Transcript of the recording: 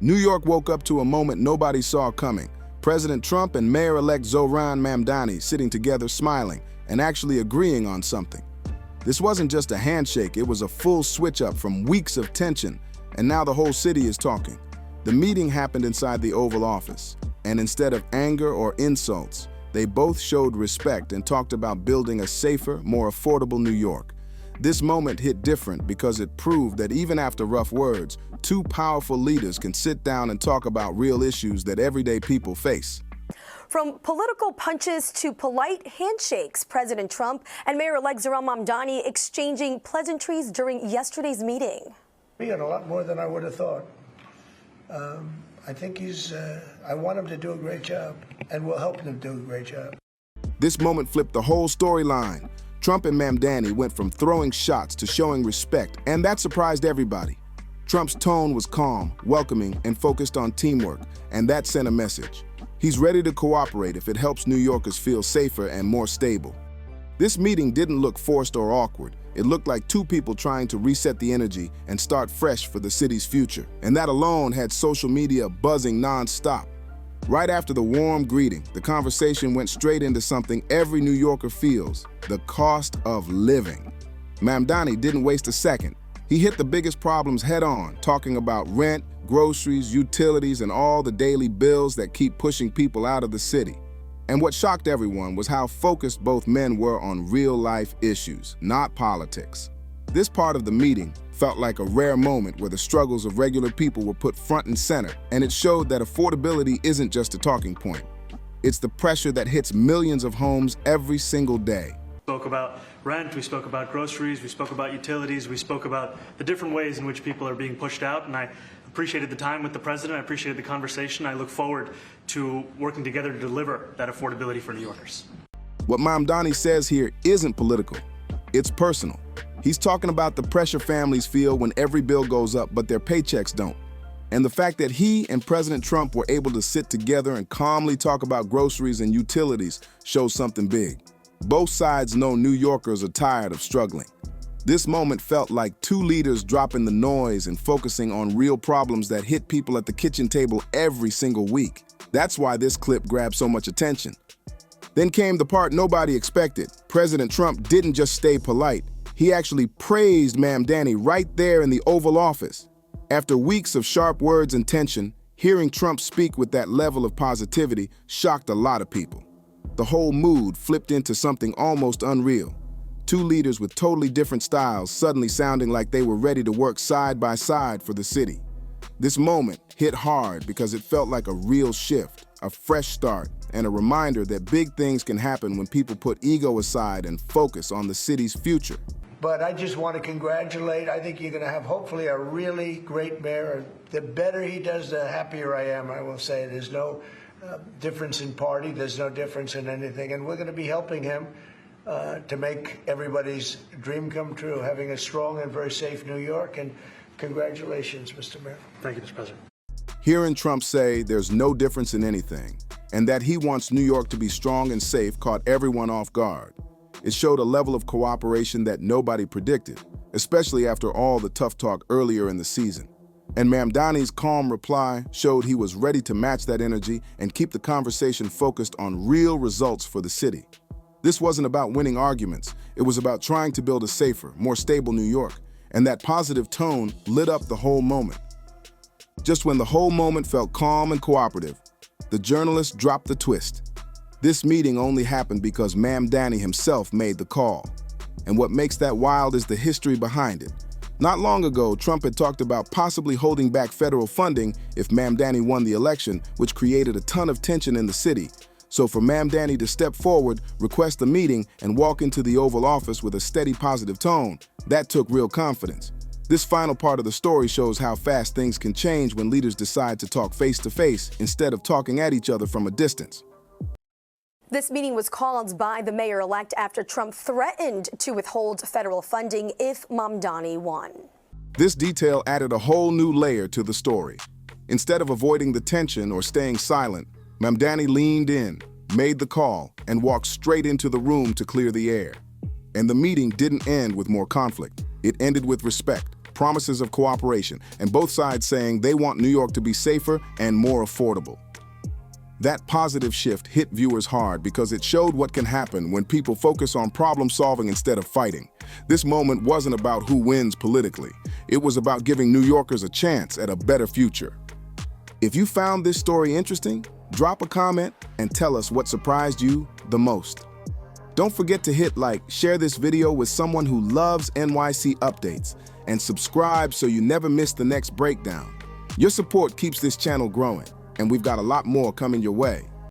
New York woke up to a moment nobody saw coming. President Trump and Mayor-elect Zohran Mamdani sitting together smiling and actually agreeing on something. This wasn't just a handshake, it was a full switch-up from weeks of tension, and now the whole city is talking. The meeting happened inside the Oval Office, and instead of anger or insults, they both showed respect and talked about building a safer, more affordable New York. This moment hit different because it proved that even after rough words, two powerful leaders can sit down and talk about real issues that everyday people face. From political punches to polite handshakes, President Trump and Mayor-elect Zohran Mamdani exchanging pleasantries during yesterday's meeting. We got a lot more than I would have thought. I think I want him to do a great job, and we'll help him do a great job. This moment flipped the whole storyline. Trump and Mamdani went from throwing shots to showing respect, and that surprised everybody. Trump's tone was calm, welcoming, and focused on teamwork, and that sent a message. He's ready to cooperate if it helps New Yorkers feel safer and more stable. This meeting didn't look forced or awkward. It looked like two people trying to reset the energy and start fresh for the city's future. And that alone had social media buzzing non-stop. Right after the warm greeting, the conversation went straight into something every New Yorker feels: the cost of living. Mamdani didn't waste a second. He hit the biggest problems head-on, talking about rent, groceries, utilities, and all the daily bills that keep pushing people out of the city. And what shocked everyone was how focused both men were on real-life issues, not politics. This part of the meeting felt like a rare moment where the struggles of regular people were put front and center, and it showed that affordability isn't just a talking point. It's the pressure that hits millions of homes every single day. We spoke about rent, we spoke about groceries, we spoke about utilities, we spoke about the different ways in which people are being pushed out, and I appreciated the time with the president, I appreciated the conversation. I look forward to working together to deliver that affordability for New Yorkers. What Mamdani says here isn't political, it's personal. He's talking about the pressure families feel when every bill goes up but their paychecks don't. And the fact that he and President Trump were able to sit together and calmly talk about groceries and utilities shows something big. Both sides know New Yorkers are tired of struggling. This moment felt like two leaders dropping the noise and focusing on real problems that hit people at the kitchen table every single week. That's why this clip grabbed so much attention. Then came the part nobody expected. President Trump didn't just stay polite. He actually praised Mamdani right there in the Oval Office. After weeks of sharp words and tension, hearing Trump speak with that level of positivity shocked a lot of people. The whole mood flipped into something almost unreal. Two leaders with totally different styles suddenly sounding like they were ready to work side by side for the city. This moment hit hard because it felt like a real shift, a fresh start, and a reminder that big things can happen when people put ego aside and focus on the city's future. But I just want to congratulate. I think you're going to have hopefully a really great mayor. The better he does, the happier I am, I will say. There's no difference in party. There's no difference in anything. And we're going to be helping him to make everybody's dream come true, having a strong and very safe New York. And congratulations, Mr. Mayor. Thank you, Mr. President. Hearing Trump say there's no difference in anything, and that he wants New York to be strong and safe, caught everyone off guard. It showed a level of cooperation that nobody predicted, especially after all the tough talk earlier in the season. And Mamdani's calm reply showed he was ready to match that energy and keep the conversation focused on real results for the city. This wasn't about winning arguments. It was about trying to build a safer, more stable New York, and that positive tone lit up the whole moment. Just when the whole moment felt calm and cooperative, the journalist dropped the twist. This meeting only happened because Mamdani himself made the call. And what makes that wild is the history behind it. Not long ago, Trump had talked about possibly holding back federal funding if Mamdani won the election, which created a ton of tension in the city. So for Mamdani to step forward, request a meeting, and walk into the Oval Office with a steady, positive tone, that took real confidence. This final part of the story shows how fast things can change when leaders decide to talk face-to-face instead of talking at each other from a distance. This meeting was called by the mayor-elect after Trump threatened to withhold federal funding if Mamdani won. This detail added a whole new layer to the story. Instead of avoiding the tension or staying silent, Mamdani leaned in, made the call, and walked straight into the room to clear the air. And the meeting didn't end with more conflict. It ended with respect, promises of cooperation, and both sides saying they want New York to be safer and more affordable. That positive shift hit viewers hard because it showed what can happen when people focus on problem solving instead of fighting. This moment wasn't about who wins politically. It was about giving New Yorkers a chance at a better future. If you found this story interesting, drop a comment and tell us what surprised you the most. Don't forget to hit like, share this video with someone who loves NYC updates, and subscribe so you never miss the next breakdown. Your support keeps this channel growing, and we've got a lot more coming your way.